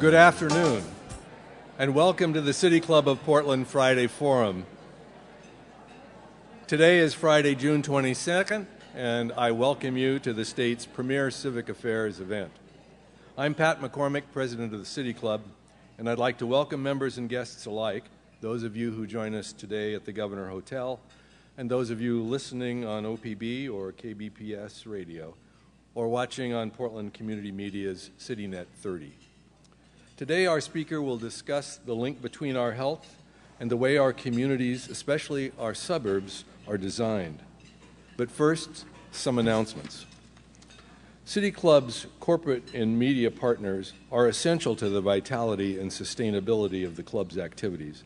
Good afternoon, and welcome to the City Club of Portland Friday Forum. Today is Friday, June 22nd, and I welcome you to the state's premier civic affairs event. I'm Pat McCormick, president of the City Club, and I'd like to welcome members and guests alike, those of you who join us today at the Governor Hotel, and those of you listening on OPB or KBPS radio, or watching on Portland Community Media's CityNet 30. Today, our speaker will discuss the link between our health and the way our communities, especially our suburbs, are designed. But first, some announcements. City Club's corporate and media partners are essential to the vitality and sustainability of the club's activities.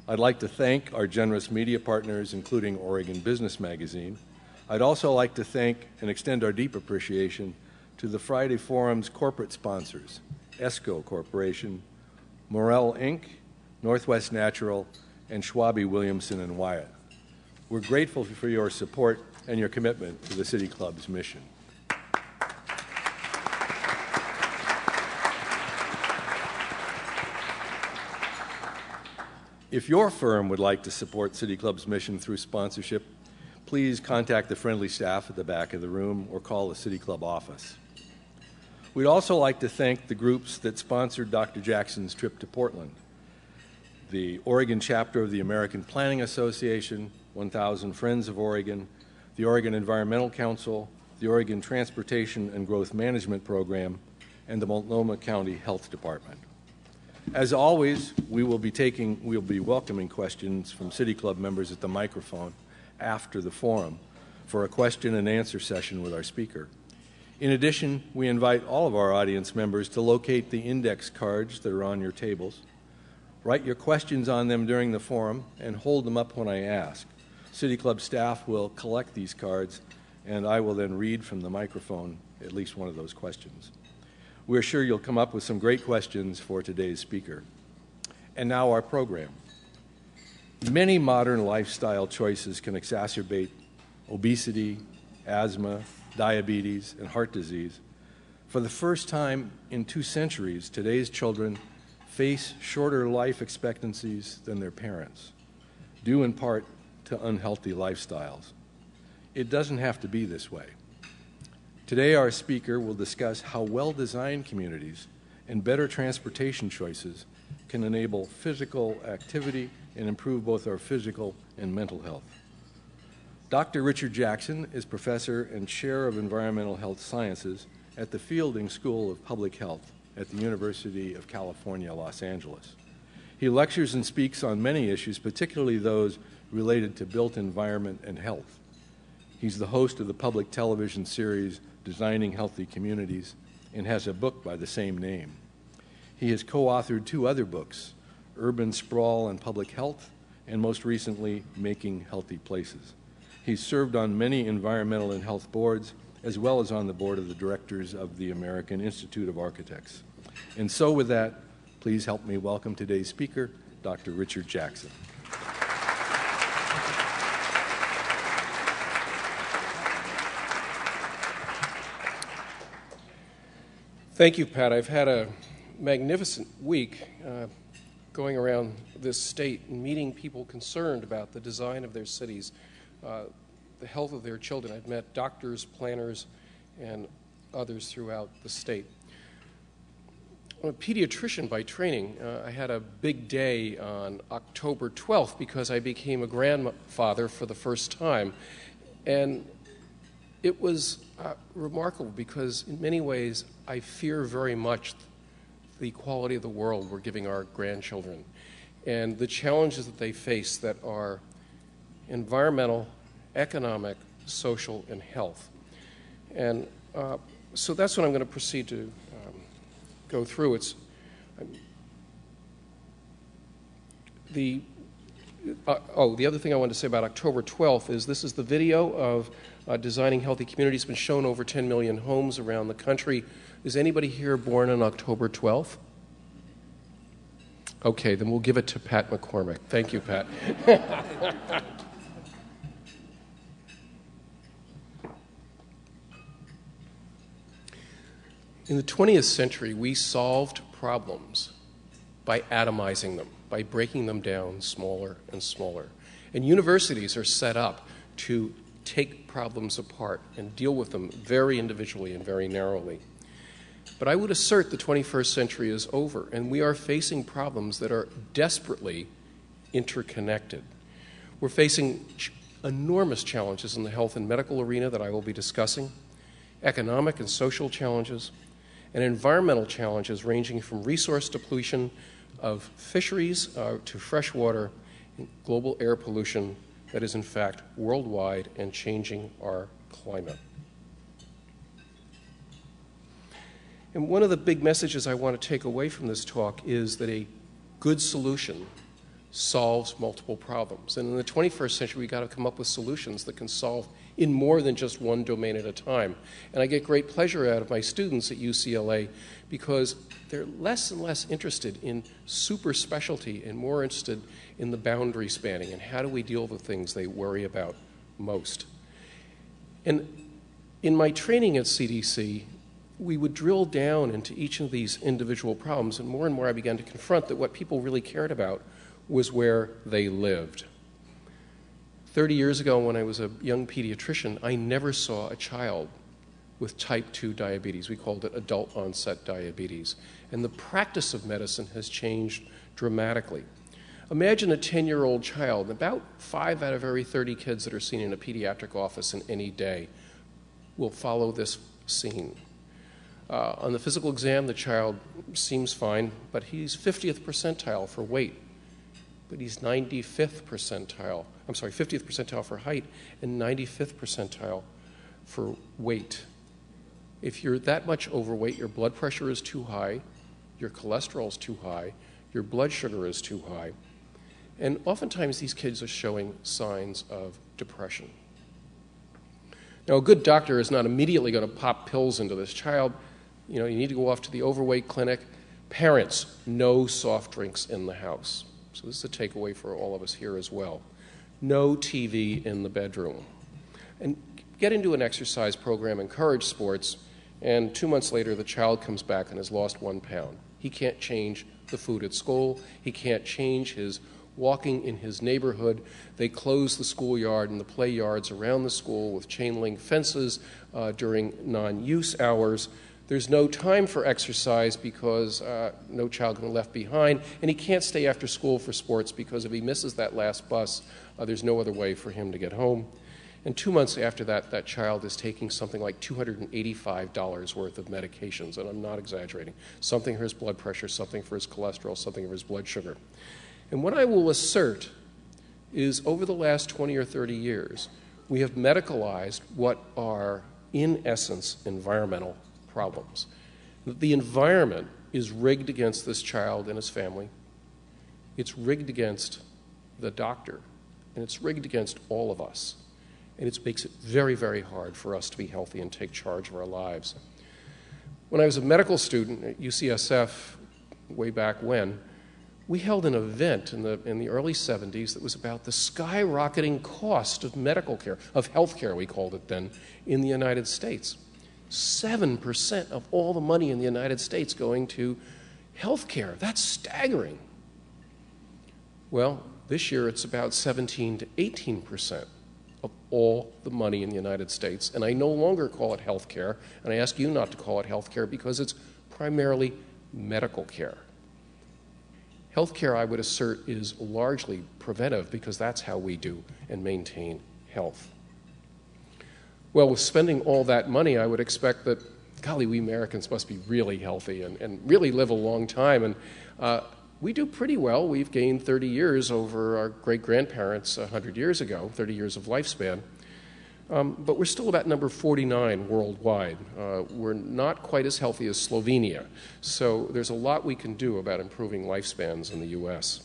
I'd like to thank our generous media partners, including Oregon Business Magazine. I'd also like to thank and extend our deep appreciation to the Friday Forum's corporate sponsors, ESCO Corporation, Morel Inc., Northwest Natural, and Schwabe Williamson and Wyatt. We're grateful for your support and your commitment to the City Club's mission. If your firm would like to support City Club's mission through sponsorship, please contact the friendly staff at the back of the room or call the City Club office. We'd also like to thank the groups that sponsored Dr. Jackson's trip to Portland: the Oregon chapter of the American Planning Association, 1000 Friends of Oregon, the Oregon Environmental Council, the Oregon Transportation and Growth Management Program, and the Multnomah County Health Department. As always, we'll be welcoming questions from City Club members at the microphone after the forum for a question and answer session with our speaker. In addition, we invite all of our audience members to locate the index cards that are on your tables. Write your questions on them during the forum and hold them up when I ask. City Club staff will collect these cards, and I will then read from the microphone at least one of those questions. We're sure you'll come up with some great questions for today's speaker. And now our program. Many modern lifestyle choices can exacerbate obesity, asthma, diabetes, and heart disease. For the first time in 2 centuries, today's children face shorter life expectancies than their parents, due in part to unhealthy lifestyles. It doesn't have to be this way. Today, our speaker will discuss how well-designed communities and better transportation choices can enable physical activity and improve both our physical and mental health. Dr. Richard Jackson is professor and chair of environmental health sciences at the Fielding School of Public Health at the University of California, Los Angeles. He lectures and speaks on many issues, particularly those related to built environment and health. He's the host of the public television series Designing Healthy Communities and has a book by the same name. He has co-authored 2 other books, Urban Sprawl and Public Health, and most recently, Making Healthy Places. He's served on many environmental and health boards, as well as on the board of the directors of the American Institute of Architects. And so with that, please help me welcome today's speaker, Dr. Richard Jackson. Thank you, Pat. I've had a magnificent week going around this state and meeting people concerned about the design of their cities, the health of their children. I've met doctors, planners, and others throughout the state. I'm a pediatrician by training. I had a big day on October 12th because I became a grandfather for the first time. And it was remarkable because in many ways I fear very much the quality of the world we're giving our grandchildren and the challenges that they face that are environmental, economic, social, and health. And so that's what I'm going to proceed to go through. The other thing I wanted to say about October 12th is this is the video of Designing Healthy Communities. It's been shown over 10 million homes around the country. Is anybody here born on October 12th? Okay, then we'll give it to Pat McCormick. Thank you, Pat. In the 20th century, we solved problems by atomizing them, by breaking them down smaller and smaller. And universities are set up to take problems apart and deal with them very individually and very narrowly. But I would assert the 21st century is over, and we are facing problems that are desperately interconnected. We're facing enormous challenges in the health and medical arena that I will be discussing, economic and social challenges, and environmental challenges ranging from resource depletion of fisheries to fresh water and global air pollution that is in fact worldwide and changing our climate. And one of the big messages I want to take away from this talk is that a good solution solves multiple problems. And in the 21st century, we've got to come up with solutions that can solve in more than just one domain at a time. And I get great pleasure out of my students at UCLA because they're less and less interested in super specialty and more interested in the boundary spanning and how do we deal with things they worry about most. And in my training at CDC, we would drill down into each of these individual problems, and more I began to confront that what people really cared about was where they lived. 30 years ago, when I was a young pediatrician, I never saw a child with type 2 diabetes. We called it adult onset diabetes. And the practice of medicine has changed dramatically. Imagine a 10-year-old child, about 5 out of every 30 kids that are seen in a pediatric office in any day will follow this scene. On the physical exam, the child seems fine, but he's 50th percentile for weight. But he's 50th percentile for height and 95th percentile for weight. If you're that much overweight, your blood pressure is too high, your cholesterol is too high, your blood sugar is too high. And oftentimes these kids are showing signs of depression. Now, a good doctor is not immediately going to pop pills into this child. You need to go off to the overweight clinic. Parents, no soft drinks in the house. So this is a takeaway for all of us here as well. No TV in the bedroom. And get into an exercise program, encourage sports, and 2 months later the child comes back and has lost 1 pound. He can't change the food at school. He can't change his walking in his neighborhood. They close the schoolyard and the play yards around the school with chain link fences during non-use hours. There's no time for exercise because no child can be left behind, and he can't stay after school for sports because if he misses that last bus, there's no other way for him to get home. And 2 months after that, that child is taking something like $285 worth of medications, and I'm not exaggerating. Something for his blood pressure, something for his cholesterol, something for his blood sugar. And what I will assert is over the last 20 or 30 years, we have medicalized what are, in essence, environmental problems. The environment is rigged against this child and his family. It's rigged against the doctor, and it's rigged against all of us. And it makes it very, very hard for us to be healthy and take charge of our lives. When I was a medical student at UCSF way back when, we held an event in the early 70s that was about the skyrocketing cost of medical care, of health care we called it then, in the United States. 7% of all the money in the United States going to health care. That's staggering. Well, this year it's about 17 to 18% of all the money in the United States. And I no longer call it health care, and I ask you not to call it health care because it's primarily medical care. Health care, I would assert, is largely preventive because that's how we do and maintain health. Well, with spending all that money, I would expect that, golly, we Americans must be really healthy and really live a long time. And we do pretty well. We've gained 30 years over our great-grandparents 100 years ago, 30 years of lifespan. But we're still about number 49 worldwide. We're not quite as healthy as Slovenia. So there's a lot we can do about improving lifespans in the U.S.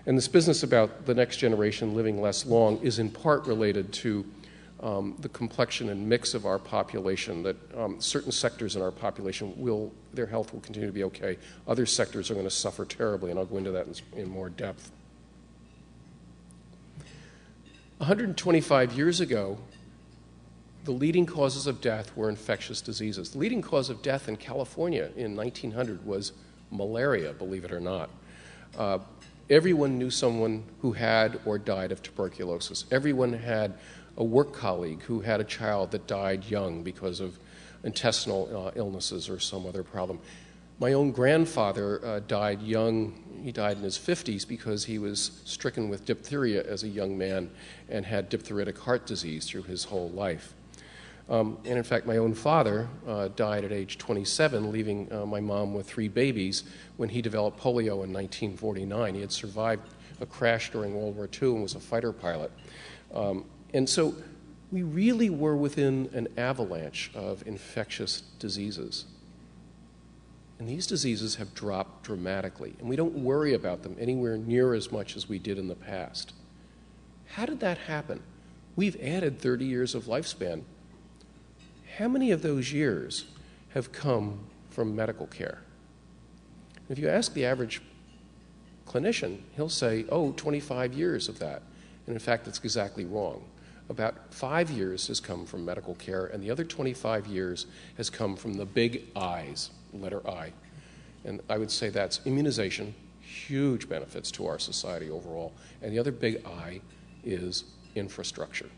And this business about the next generation living less long is in part related to the complexion and mix of our population, that certain sectors in our population their health will continue to be okay. Other sectors are going to suffer terribly, and I'll go into that in more depth. 125 years ago, the leading causes of death were infectious diseases. The leading cause of death in California in 1900 was malaria, believe it or not. Everyone knew someone who had or died of tuberculosis. Everyone had a work colleague who had a child that died young because of intestinal illnesses or some other problem. My own grandfather died young. He died in his 50s because he was stricken with diphtheria as a young man and had diphtheritic heart disease through his whole life. And in fact, my own father died at age 27, leaving my mom with 3 babies when he developed polio in 1949. He had survived a crash during World War II and was a fighter pilot. And so we really were within an avalanche of infectious diseases. And these diseases have dropped dramatically, and we don't worry about them anywhere near as much as we did in the past. How did that happen? We've added 30 years of lifespan. How many of those years have come from medical care? If you ask the average clinician, he'll say, oh, 25 years of that. And in fact, that's exactly wrong. About 5 years has come from medical care, and the other 25 years has come from the big I's, letter I. And I would say that's immunization, huge benefits to our society overall, and the other big I is infrastructure.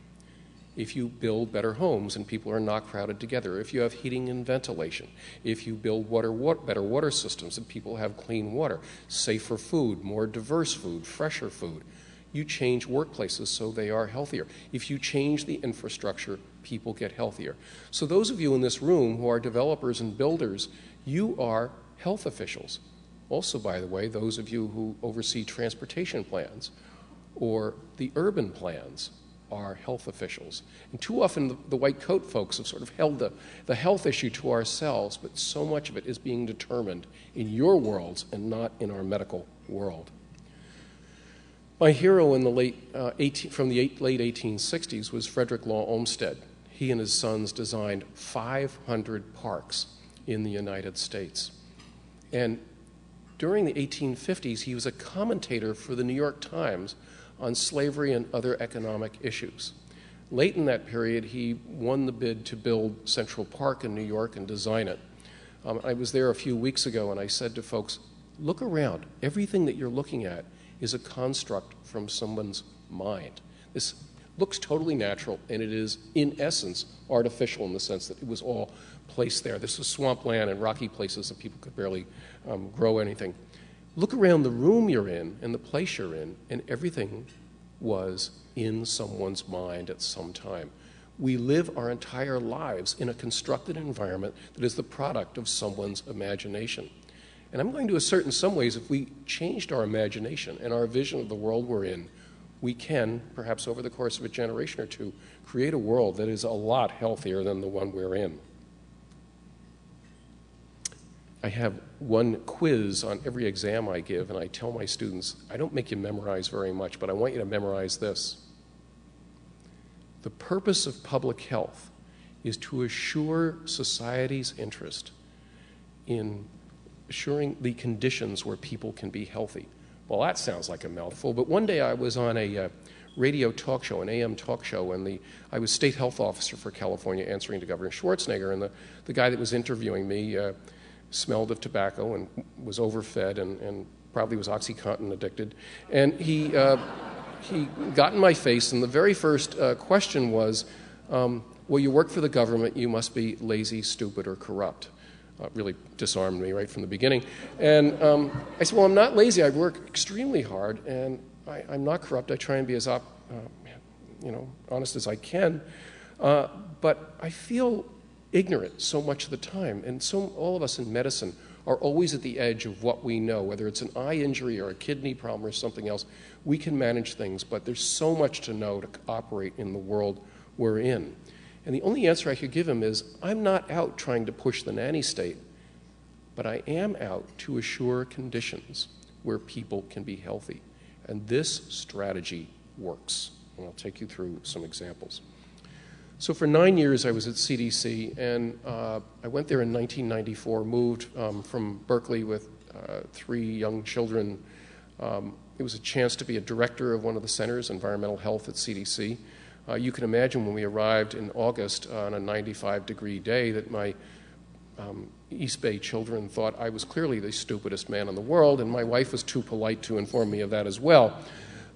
If you build better homes and people are not crowded together, if you have heating and ventilation, if you build better water systems and people have clean water, safer food, more diverse food, fresher food, you change workplaces so they are healthier. If you change the infrastructure, people get healthier. So those of you in this room who are developers and builders, you are health officials. Also, by the way, those of you who oversee transportation plans or the urban plans are health officials. And too often the white coat folks have sort of held the health issue to ourselves, but so much of it is being determined in your worlds and not in our medical world. My hero in the late 1860s was Frederick Law Olmsted. He and his sons designed 500 parks in the United States. And during the 1850s, he was a commentator for the New York Times on slavery and other economic issues. Late in that period, he won the bid to build Central Park in New York and design it. I was there a few weeks ago, and I said to folks, look around. Everything that you're looking at is a construct from someone's mind. This looks totally natural, and it is, in essence, artificial in the sense that it was all placed there. This was swampland and rocky places that people could barely grow anything. Look around the room you're in and the place you're in, and everything was in someone's mind at some time. We live our entire lives in a constructed environment that is the product of someone's imagination. And I'm going to assert in some ways if we changed our imagination and our vision of the world we're in, we can, perhaps over the course of a generation or two, create a world that is a lot healthier than the one we're in. I have one quiz on every exam I give, and I tell my students, I don't make you memorize very much, but I want you to memorize this. The purpose of public health is to assure society's interest in assuring the conditions where people can be healthy. Well, that sounds like a mouthful, but one day I was on a radio talk show, an AM talk show, and I was state health officer for California answering to Governor Schwarzenegger, and the guy that was interviewing me smelled of tobacco and was overfed and probably was OxyContin addicted. And he got in my face, and the very first question was, well, you work for the government, you must be lazy, stupid, or corrupt. Really disarmed me right from the beginning. And I said, well, I'm not lazy. I work extremely hard, and I'm not corrupt. I try and be as honest as I can. But I feel ignorant so much of the time, and so all of us in medicine are always at the edge of what we know, whether it's an eye injury or a kidney problem or something else. We can manage things, but there's so much to know to operate in the world we're in. And the only answer I could give him is, I'm not out trying to push the nanny state, but I am out to assure conditions where people can be healthy. And this strategy works. And I'll take you through some examples. So for 9 years, I was at CDC, and I went there in 1994, moved from Berkeley with 3 young children. It was a chance to be a director of one of the centers, environmental health at CDC. You can imagine when we arrived in August on a 95-degree day that my East Bay children thought I was clearly the stupidest man in the world, and my wife was too polite to inform me of that as well.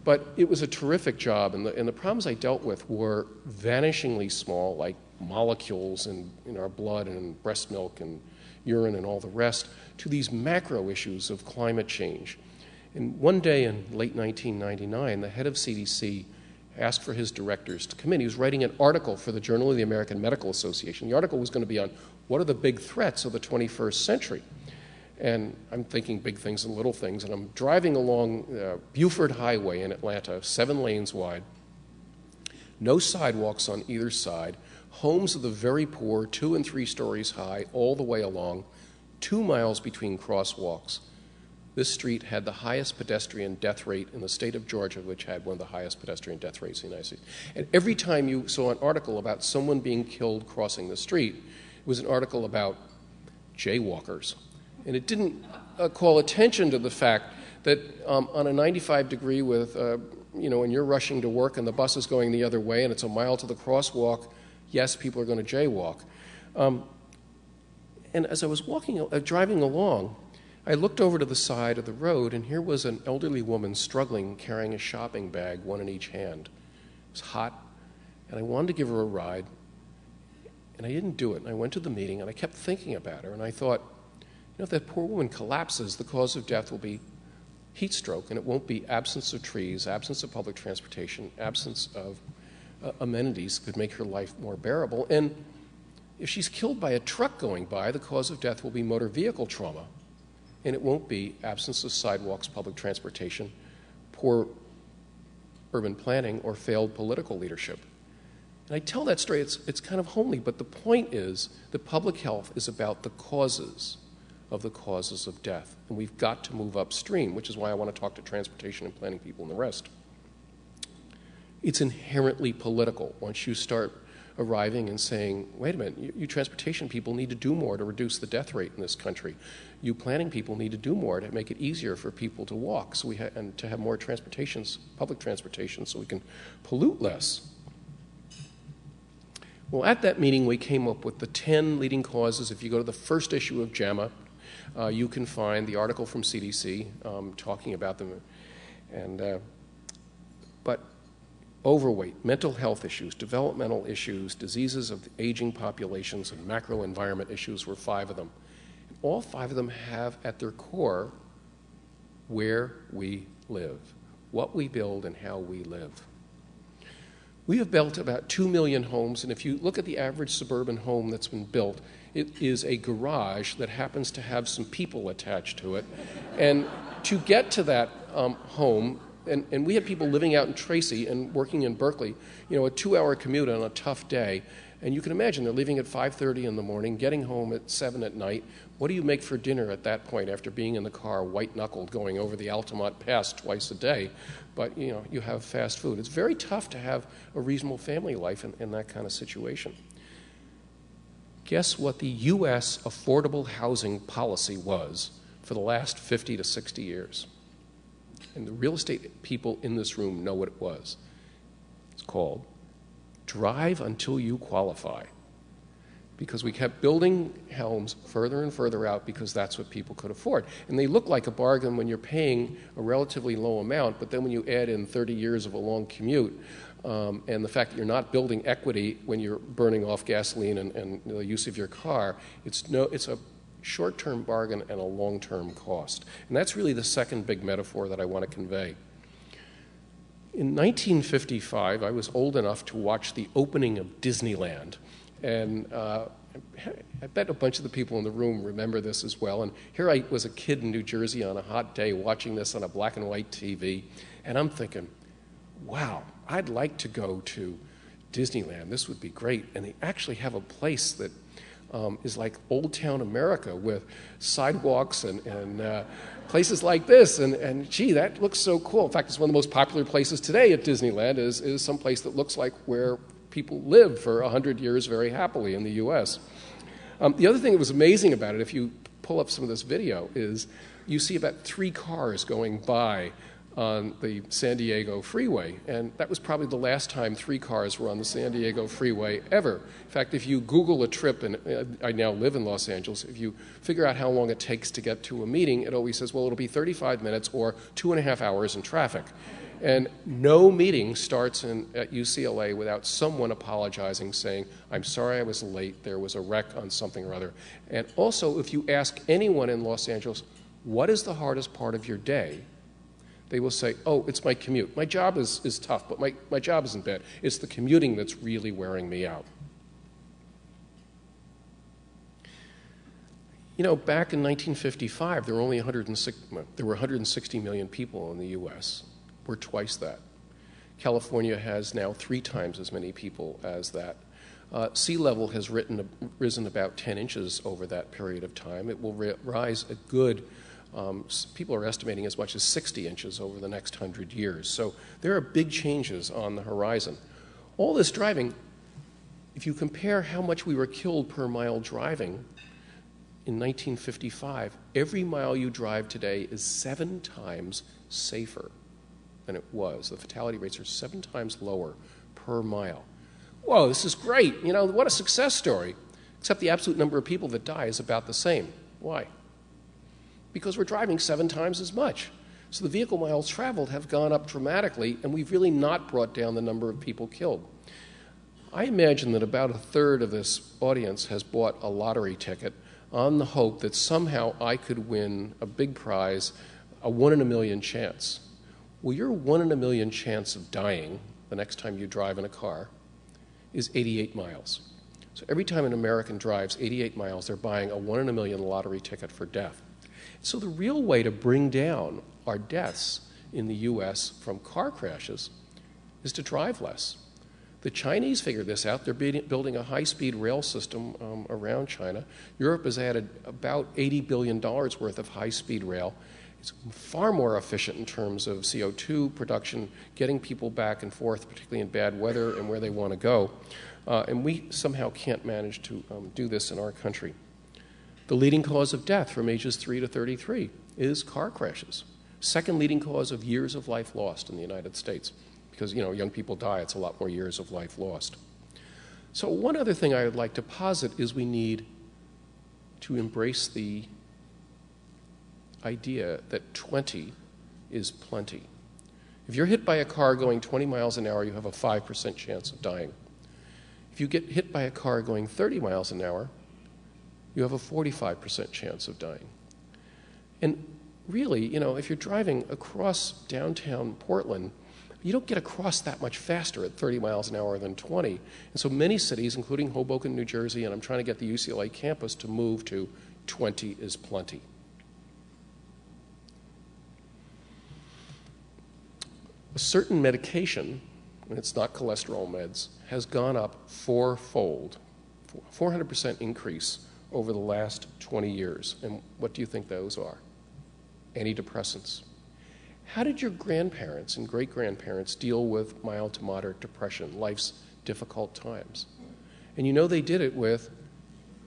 But it was a terrific job, and the problems I dealt with were vanishingly small, like molecules in our blood and in breast milk and urine and all the rest, to these macro issues of climate change. And one day in late 1999, the head of CDC asked for his directors to come in. He was writing an article for the Journal of the American Medical Association. The article was going to be on what are the big threats of the 21st century. And I'm thinking big things and little things, and I'm driving along Buford Highway in Atlanta, 7 lanes wide, no sidewalks on either side, homes of the very poor, 2 and 3 stories high, all the way along, 2 miles between crosswalks. This street had the highest pedestrian death rate in the state of Georgia, which had one of the highest pedestrian death rates in the United States. And every time you saw an article about someone being killed crossing the street, it was an article about jaywalkers. And it didn't call attention to the fact that on a 95 degree with, and you're rushing to work and the bus is going the other way and it's a mile to the crosswalk, yes, people are going to jaywalk. And as I was driving along, I looked over to the side of the road, and here was an elderly woman struggling, carrying a shopping bag, one in each hand. It was hot, and I wanted to give her a ride, and I didn't do it. And I went to the meeting, and I kept thinking about her, and I thought, if that poor woman collapses, the cause of death will be heat stroke, and it won't be absence of trees, absence of public transportation, absence of amenities could make her life more bearable. And if she's killed by a truck going by, the cause of death will be motor vehicle trauma. And it won't be absence of sidewalks, public transportation, poor urban planning, or failed political leadership. And I tell that story, it's kind of homely, but the point is that public health is about the causes of death. And we've got to move upstream, which is why I want to talk to transportation and planning people and the rest. It's inherently political once you start arriving and saying, wait a minute, you transportation people need to do more to reduce the death rate in this country. You planning people need to do more to make it easier for people to walk and to have more public transportation so we can pollute less. Well, at that meeting, we came up with the 10 leading causes. If you go to the first issue of JAMA, you can find the article from CDC talking about them. But overweight, mental health issues, developmental issues, diseases of the aging populations, and macro environment issues were 5 of them. All 5 of them have at their core where we live, what we build, and how we live. We have built about 2 million homes, and if you look at the average suburban home that's been built, it is a garage that happens to have some people attached to it. And to get to that home, and we had people living out in Tracy and working in Berkeley, a 2-hour commute on a tough day. And you can imagine they're leaving at 5:30 in the morning, getting home at 7 at night. What do you make for dinner at that point after being in the car, white-knuckled, going over the Altamont Pass twice a day? But, you have fast food. It's very tough to have a reasonable family life in that kind of situation. Guess what the U.S. affordable housing policy was for the last 50 to 60 years? And the real estate people in this room know what it was. It's called Drive Until You Qualify. Because we kept building homes further and further out because that's what people could afford. And they look like a bargain when you're paying a relatively low amount, but then when you add in 30 years of a long commute, and the fact that you're not building equity when you're burning off gasoline and the use of your car, it's a short-term bargain and a long-term cost. And that's really the second big metaphor that I want to convey. In 1955, I was old enough to watch the opening of Disneyland. And I bet a bunch of the people in the room remember this as well. And here I was a kid in New Jersey on a hot day watching this on a black and white TV. And I'm thinking, wow, I'd like to go to Disneyland. This would be great. And they actually have a place that is like Old Town America with sidewalks and places like this. And gee, that looks so cool. In fact, it's one of the most popular places today at Disneyland is some place that looks like where people lived for 100 years very happily in the U.S. The other thing that was amazing about it, if you pull up some of this video, is you see about 3 cars going by on the San Diego freeway, and that was probably the last time 3 cars were on the San Diego freeway ever. In fact, if you Google a trip, and I now live in Los Angeles, if you figure out how long it takes to get to a meeting, it always says, well, it'll be 35 minutes or 2.5 hours in traffic. And no meeting starts at UCLA without someone apologizing, saying, I'm sorry I was late, there was a wreck on something or other. And also, if you ask anyone in Los Angeles, what is the hardest part of your day? They will say, oh, it's my commute. My job is tough, but my job isn't bad. It's the commuting that's really wearing me out. You know, back in 1955, there were only 160 million people in the U.S. We're twice that. California has now 3 times as many people as that. Sea level has risen about 10 inches over that period of time. It will rise a good people are estimating as much as 60 inches over the next 100 years. So there are big changes on the horizon. All this driving, if you compare how much we were killed per mile driving in 1955, every mile you drive today is 7 times safer than it was. The fatality rates are 7 times lower per mile. Whoa, this is great. You know, what a success story. Except the absolute number of people that die is about the same. Why? Because we're driving 7 times as much. So the vehicle miles traveled have gone up dramatically, and we've really not brought down the number of people killed. I imagine that about 1/3 of this audience has bought a lottery ticket on the hope that somehow I could win a big prize, a 1 in a million chance. Well, your 1 in a million chance of dying the next time you drive in a car is 88 miles. So every time an American drives 88 miles, they're buying a 1 in a million lottery ticket for death. So the real way to bring down our deaths in the U.S. from car crashes is to drive less. The Chinese figured this out. They're building a high-speed rail system around China. Europe has added about $80 billion worth of high-speed rail. It's far more efficient in terms of CO2 production, getting people back and forth, particularly in bad weather and where they want to go. And we somehow can't manage to do this in our country. The leading cause of death from ages 3 to 33 is car crashes. Second leading cause of years of life lost in the United States. Because, you know, young people die, it's a lot more years of life lost. So one other thing I would like to posit is we need to embrace the idea that 20 is plenty. If you're hit by a car going 20 miles an hour, you have a 5% chance of dying. If you get hit by a car going 30 miles an hour, you have a 45% chance of dying. And really, you know, if you're driving across downtown Portland, you don't get across that much faster at 30 miles an hour than 20. And so many cities, including Hoboken, New Jersey, and I'm trying to get the UCLA campus to move to 20 is plenty. A certain medication, and it's not cholesterol meds, has gone up 4-fold, 400% increase over the last 20 years. And what do you think those are? Antidepressants. How did your grandparents and great-grandparents deal with mild to moderate depression, life's difficult times? And you know they did it with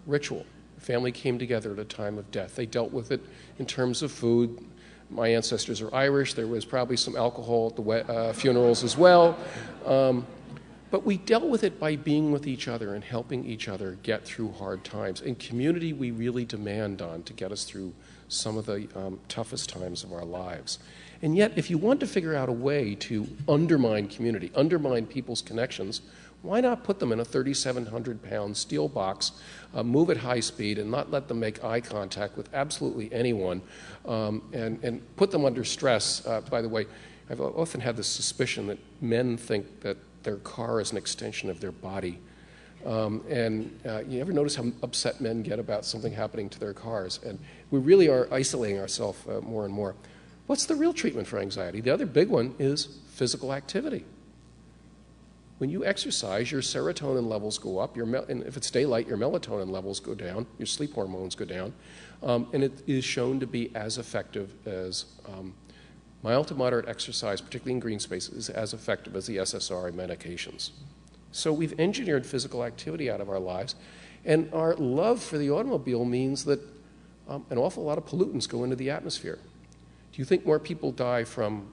ritual. The family came together at a time of death. They dealt with it in terms of food. My ancestors are Irish. There was probably some alcohol at the funerals as well. But we dealt with it by being with each other and helping each other get through hard times. In community, we really demand on to get us through some of the toughest times of our lives. And yet, if you want to figure out a way to undermine community, undermine people's connections, why not put them in a 3,700-pound steel box, move at high speed, and not let them make eye contact with absolutely anyone, and put them under stress? By the way, I've often had this suspicion that men think that their car is an extension of their body. You ever notice how upset men get about something happening to their cars? And we really are isolating ourselves more and more. What's the real treatment for anxiety? The other big one is physical activity. When you exercise, your serotonin levels go up, and if it's daylight, your melatonin levels go down, your sleep hormones go down, and it is shown to be as effective as mild to moderate exercise, particularly in green spaces, is as effective as the SSRI medications. So we've engineered physical activity out of our lives, and our love for the automobile means that an awful lot of pollutants go into the atmosphere. Do you think more people die from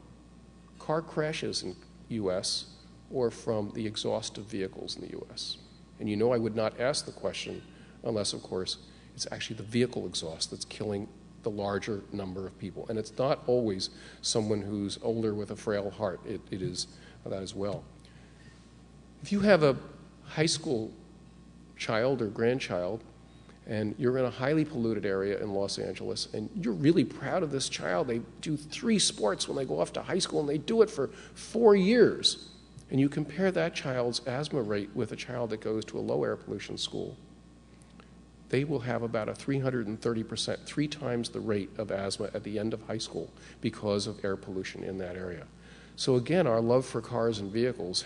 car crashes in U.S. or from the exhaust of vehicles in the U.S.? And you know I would not ask the question unless, of course, it's actually the vehicle exhaust that's killing the larger number of people. And it's not always someone who's older with a frail heart. It is that as well. If you have a high school child or grandchild and you're in a highly polluted area in Los Angeles and you're really proud of this child, they do 3 sports when they go off to high school and they do it for 4 years, and you compare that child's asthma rate with a child that goes to a low air pollution school, they will have about a 330%, 3 times the rate of asthma at the end of high school because of air pollution in that area. So again, our love for cars and vehicles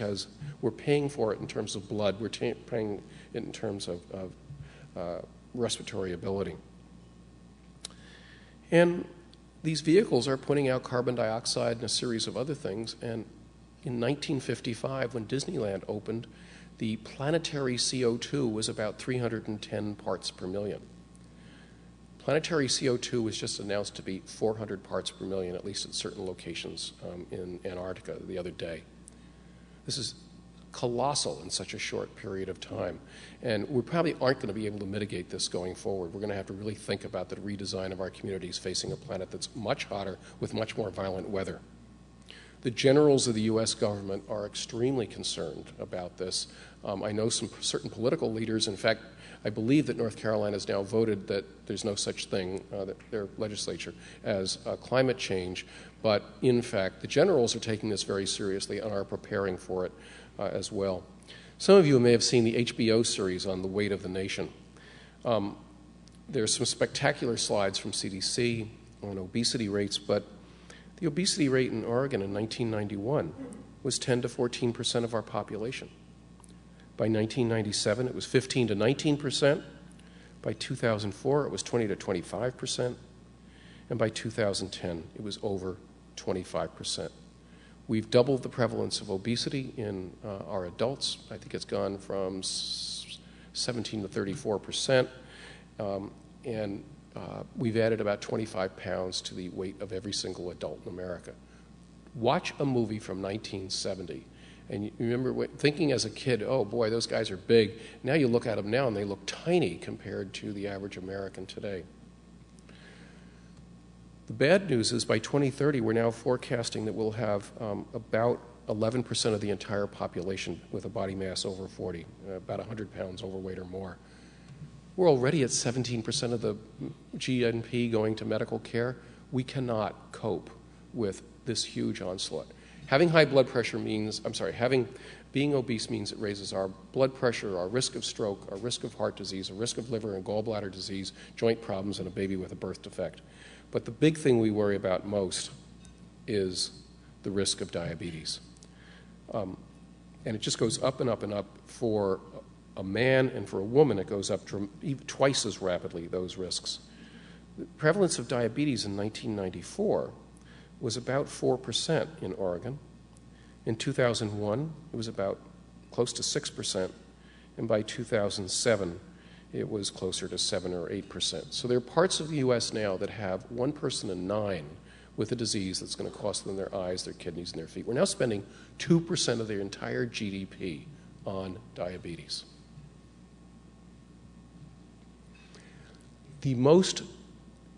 we're paying for it in terms of blood, we're paying it in terms of respiratory ability. And these vehicles are putting out carbon dioxide and a series of other things, and in 1955, when Disneyland opened, the planetary CO2 was about 310 parts per million. Planetary CO2 was just announced to be 400 parts per million, at least at certain locations in Antarctica the other day. This is colossal in such a short period of time. And we probably aren't going to be able to mitigate this going forward. We're going to have to really think about the redesign of our communities facing a planet that's much hotter with much more violent weather. The generals of the U.S. government are extremely concerned about this. I know some certain political leaders. In fact, I believe that North Carolina has now voted that there's no such thing, their legislature, as climate change. But in fact, the generals are taking this very seriously and are preparing for it as well. Some of you may have seen the HBO series on the weight of the nation. There's some spectacular slides from CDC on obesity rates, but the obesity rate in Oregon in 1991 was 10 to 14% of our population. By 1997, it was 15 to 19%. By 2004, it was 20 to 25%. And by 2010, it was over 25%. We've doubled the prevalence of obesity in our adults. I think it's gone from 17 to 34%. And we've added about 25 pounds to the weight of every single adult in America. Watch a movie from 1970. And you remember thinking as a kid, oh boy, those guys are big. Now you look at them now and they look tiny compared to the average American today. The bad news is by 2030, we're now forecasting that we'll have about 11% of the entire population with a body mass over 40, about 100 pounds overweight or more. We're already at 17% of the GNP going to medical care. We cannot cope with this huge onslaught. Having high blood pressure means, being obese means it raises our blood pressure, our risk of stroke, our risk of heart disease, our risk of liver and gallbladder disease, joint problems, and a baby with a birth defect. But the big thing we worry about most is the risk of diabetes. And it just goes up and up and up. For a man and for a woman, it goes up twice as rapidly, those risks. The prevalence of diabetes in 1994 was about 4% in Oregon. In 2001, it was about close to 6%, and by 2007, it was closer to 7 or 8%. So there are parts of the U.S. now that have 1 person in 9 with a disease that's going to cost them their eyes, their kidneys, and their feet. We're now spending 2% of their entire GDP on diabetes. The most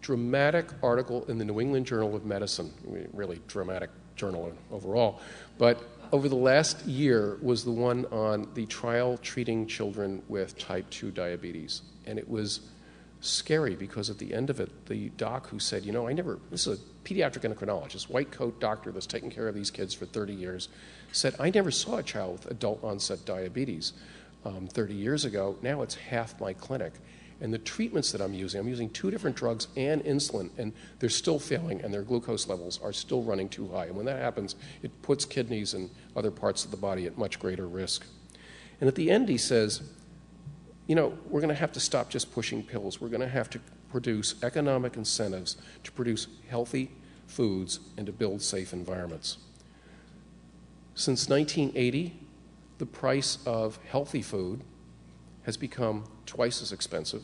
dramatic article in the New England Journal of Medicine, really dramatic journal overall, but over the last year was the one on the trial treating children with type 2 diabetes. And it was scary because at the end of it, the doc who said, this is a pediatric endocrinologist, white coat doctor that's taken care of these kids for 30 years, said, I never saw a child with adult onset diabetes 30 years ago. Now it's half my clinic. And the treatments that I'm using 2 different drugs and insulin, and they're still failing, and their glucose levels are still running too high. And when that happens, it puts kidneys and other parts of the body at much greater risk. And at the end, he says, we're going to have to stop just pushing pills. We're going to have to produce economic incentives to produce healthy foods and to build safe environments. Since 1980, the price of healthy food has become twice as expensive,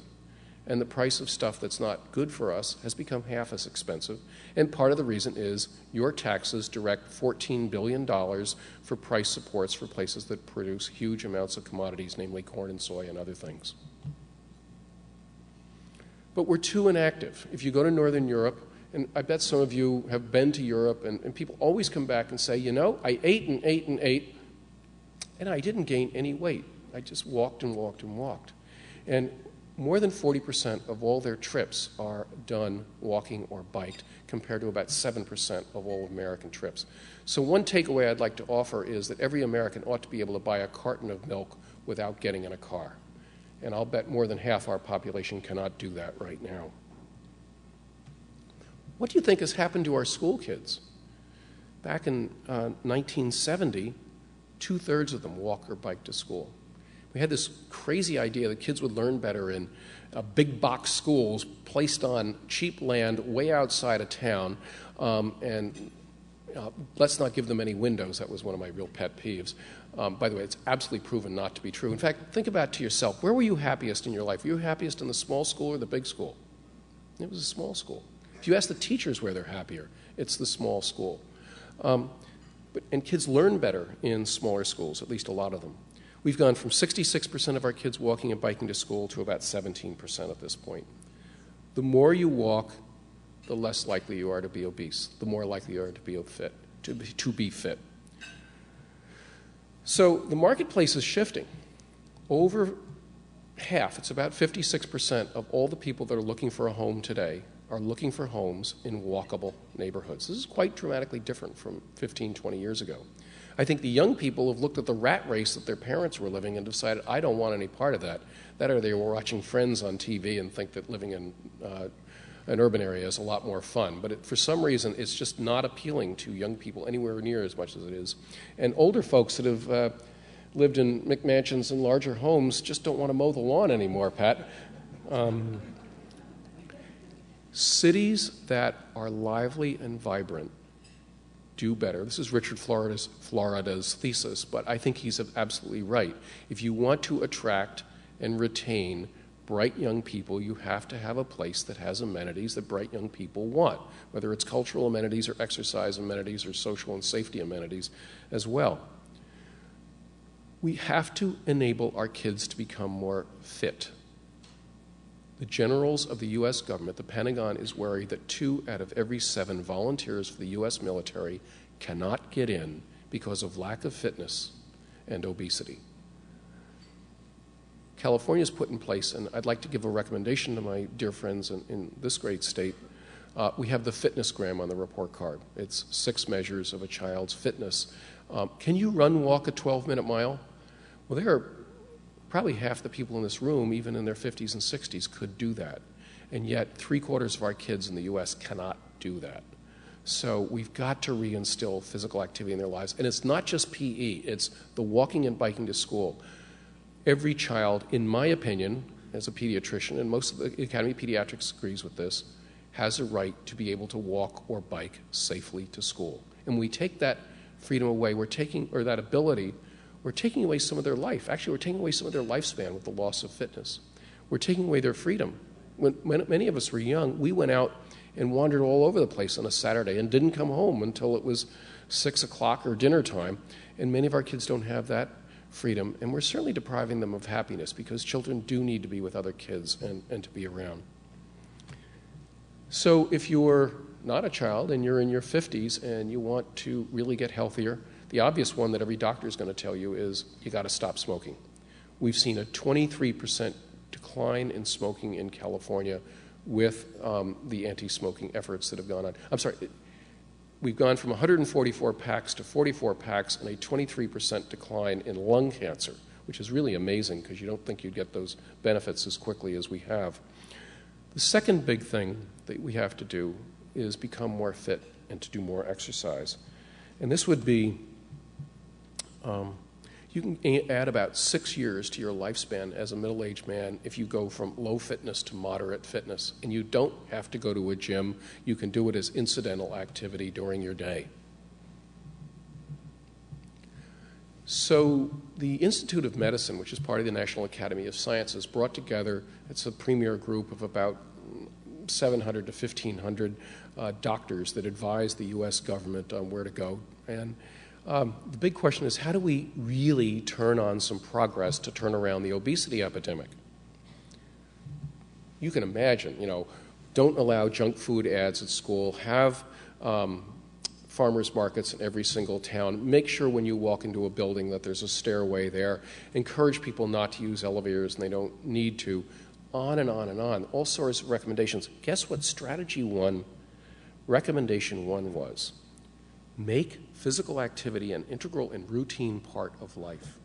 and the price of stuff that's not good for us has become half as expensive. And part of the reason is your taxes direct $14 billion for price supports for places that produce huge amounts of commodities, namely corn and soy and other things. But we're too inactive. If you go to Northern Europe, and I bet some of you have been to Europe, and people always come back and say, you know, I ate and ate and ate, and I didn't gain any weight. I just walked and walked and walked. And more than 40% of all their trips are done walking or biked, compared to about 7% of all American trips. So one takeaway I'd like to offer is that every American ought to be able to buy a carton of milk without getting in a car. And I'll bet more than half our population cannot do that right now. What do you think has happened to our school kids? Back in 1970, 2/3 of them walk or bike to school. We had this crazy idea that kids would learn better in big box schools placed on cheap land way outside of town, and let's not give them any windows. That was one of my real pet peeves. By the way, it's absolutely proven not to be true. In fact, think about it to yourself. Where were you happiest in your life? Were you happiest in the small school or the big school? It was a small school. If you ask the teachers where they're happier, it's the small school. And kids learn better in smaller schools, at least a lot of them. We've gone from 66% of our kids walking and biking to school to about 17% at this point. The more you walk, the less likely you are to be obese, the more likely you are to be fit. So the marketplace is shifting. Over half, it's about 56% of all the people that are looking for a home today are looking for homes in walkable neighborhoods. This is quite dramatically different from 15, 20 years ago. I think the young people have looked at the rat race that their parents were living and decided, I don't want any part of that. That or they were watching Friends on TV and think that living in an urban area is a lot more fun. But for some reason, it's just not appealing to young people anywhere near as much as it is. And older folks that have lived in McMansions and larger homes just don't want to mow the lawn anymore, Pat. Cities that are lively and vibrant do better. This is Richard Florida's thesis, but I think he's absolutely right. If you want to attract and retain bright young people, you have to have a place that has amenities that bright young people want, whether it's cultural amenities or exercise amenities or social and safety amenities as well. We have to enable our kids to become more fit. The generals of the U.S. government, the Pentagon, is worried that 2 out of every 7 volunteers for the U.S. military cannot get in because of lack of fitness and obesity. California's put in place, and I'd like to give a recommendation to my dear friends in this great state. We have the fitnessgram on the report card. It's 6 measures of a child's fitness. Can you run, walk a 12-minute mile? Well, there are probably half the people in this room, even in their 50s and 60s, could do that. And yet 3/4 of our kids in the U.S. cannot do that. So we've got to reinstill physical activity in their lives. And it's not just PE, it's the walking and biking to school. Every child, in my opinion, as a pediatrician, and most of the Academy of Pediatrics agrees with this, has a right to be able to walk or bike safely to school. And when we take that freedom away, or that ability, we're taking away some of their life. Actually, we're taking away some of their lifespan with the loss of fitness. We're taking away their freedom. When many of us were young, we went out and wandered all over the place on a Saturday and didn't come home until it was 6 o'clock or dinner time. And many of our kids don't have that freedom. And we're certainly depriving them of happiness because children do need to be with other kids and to be around. So if you're not a child and you're in your 50s and you want to really get healthier, the obvious one that every doctor is going to tell you is you got to stop smoking. We've seen a 23% decline in smoking in California with the anti-smoking efforts that have gone on. I'm sorry, we've gone from 144 packs to 44 packs and a 23% decline in lung cancer, which is really amazing because you don't think you'd get those benefits as quickly as we have. The second big thing that we have to do is become more fit and to do more exercise. And this would be you can add about 6 years to your lifespan as a middle-aged man if you go from low fitness to moderate fitness. And you don't have to go to a gym. You can do it as incidental activity during your day. So the Institute of Medicine, which is part of the National Academy of Sciences, brought together, it's a premier group of about 700 to 1,500 doctors that advise the U.S. government on where to go. And the big question is, how do we really turn on some progress to turn around the obesity epidemic? You can imagine, don't allow junk food ads at school, have farmers markets in every single town. Make sure when you walk into a building that there's a stairway there. Encourage people not to use elevators and they don't need to. On and on and on. All sorts of recommendations. Guess what strategy one, recommendation one was? Make physical activity an integral and routine part of life.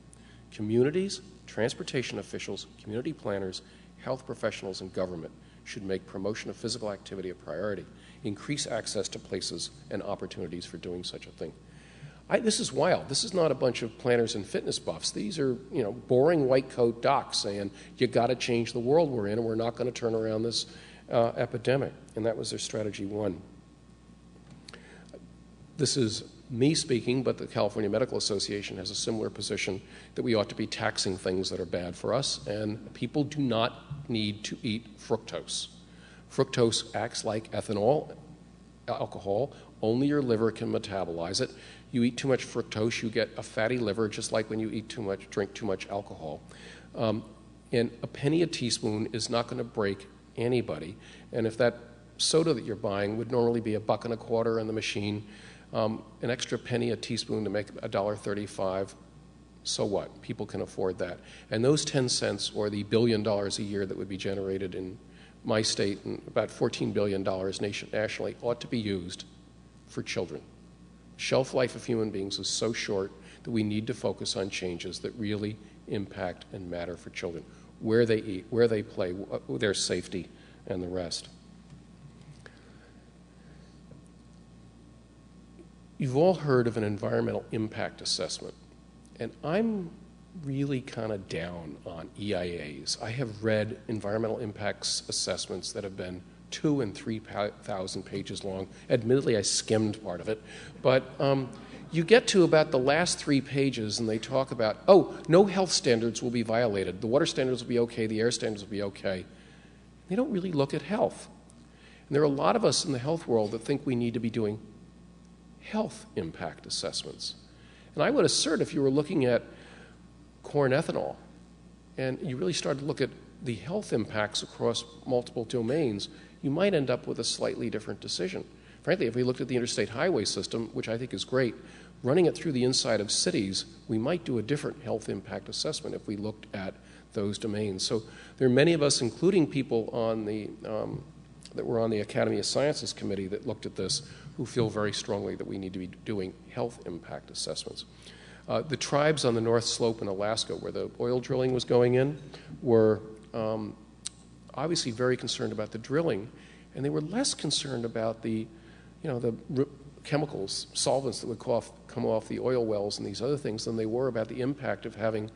Communities, transportation officials, community planners, health professionals, and government should make promotion of physical activity a priority. Increase access to places and opportunities for doing such a thing. This is wild. This is not a bunch of planners and fitness buffs. These are, boring white coat docs saying, you got to change the world we're in, and we're not going to turn around this epidemic. And that was their strategy one. This is me speaking, but the California Medical Association has a similar position that we ought to be taxing things that are bad for us, and people do not need to eat fructose. Fructose acts like ethanol, alcohol. Only your liver can metabolize it. You eat too much fructose, you get a fatty liver, just like when you drink too much alcohol. And a penny a teaspoon is not going to break anybody. And if that soda that you're buying would normally be $1.25 in the machine, an extra penny a teaspoon to make $1.35, so what? People can afford that. And those 10 cents, or the $1 billion a year that would be generated in my state, and about $14 billion nationally, ought to be used for children. Shelf life of human beings is so short that we need to focus on changes that really impact and matter for children. Where they eat, where they play, their safety, and the rest. You've all heard of an environmental impact assessment, and I'm really kind of down on EIAs. I have read environmental impacts assessments that have been 2,000 and 3,000 pages long. Admittedly, I skimmed part of it, but you get to about the last 3 pages and they talk about, no health standards will be violated. The water standards will be okay, the air standards will be okay. They don't really look at health. And there are a lot of us in the health world that think we need to be doing health impact assessments. And I would assert if you were looking at corn ethanol and you really started to look at the health impacts across multiple domains, you might end up with a slightly different decision. Frankly, if we looked at the interstate highway system, which I think is great, running it through the inside of cities, we might do a different health impact assessment if we looked at those domains. So there are many of us, including people on the that were on the Academy of Sciences committee that looked at this, who feel very strongly that we need to be doing health impact assessments. The tribes on the North Slope in Alaska, where the oil drilling was going in, were obviously very concerned about the drilling, and they were less concerned about the chemicals, solvents that would come off the oil wells and these other things than they were about the impact of having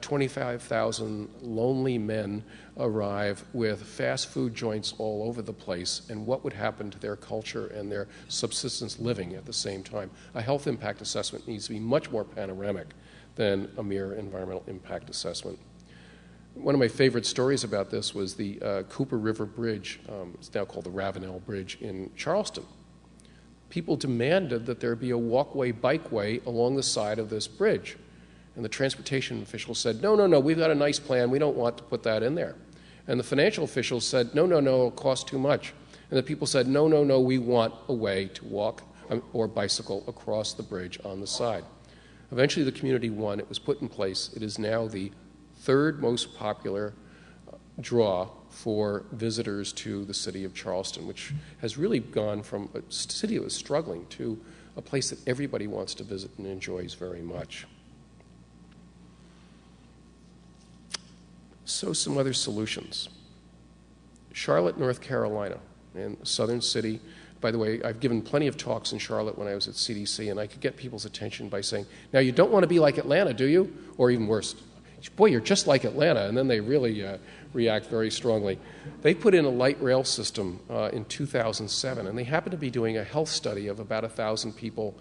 25,000 lonely men arrive with fast food joints all over the place, and what would happen to their culture and their subsistence living at the same time. A health impact assessment needs to be much more panoramic than a mere environmental impact assessment. One of my favorite stories about this was the Cooper River Bridge. It's now called the Ravenel Bridge in Charleston. People demanded that there be a walkway, bikeway along the side of this bridge. And the transportation officials said, no, we've got a nice plan. We don't want to put that in there. And the financial officials said, no, it'll cost too much. And the people said, no, we want a way to walk or bicycle across the bridge on the side. Eventually, the community won. It was put in place. It is now the third most popular draw for visitors to the city of Charleston, which has really gone from a city that was struggling to a place that everybody wants to visit and enjoys very much. So some other solutions. Charlotte, North Carolina, and a southern city. By the way, I've given plenty of talks in Charlotte when I was at CDC, and I could get people's attention by saying, now you don't want to be like Atlanta, do you? Or even worse, boy, you're just like Atlanta, and then they really react very strongly. They put in a light rail system in 2007, and they happened to be doing a health study of about 1,000 people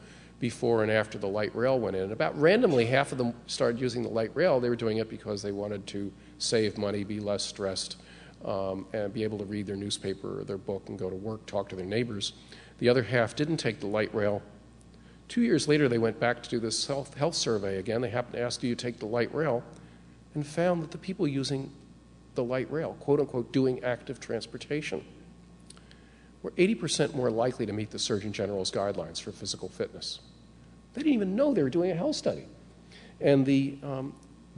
before and after the light rail went in. About randomly, half of them started using the light rail. They were doing it because they wanted to save money, be less stressed, and be able to read their newspaper or their book and go to work, talk to their neighbors. The other half didn't take the light rail. 2 years later, they went back to do this health survey again. They happened to ask, do you take the light rail? And found that the people using the light rail, quote unquote, doing active transportation, were 80% more likely to meet the Surgeon General's guidelines for physical fitness. They didn't even know they were doing a health study. And the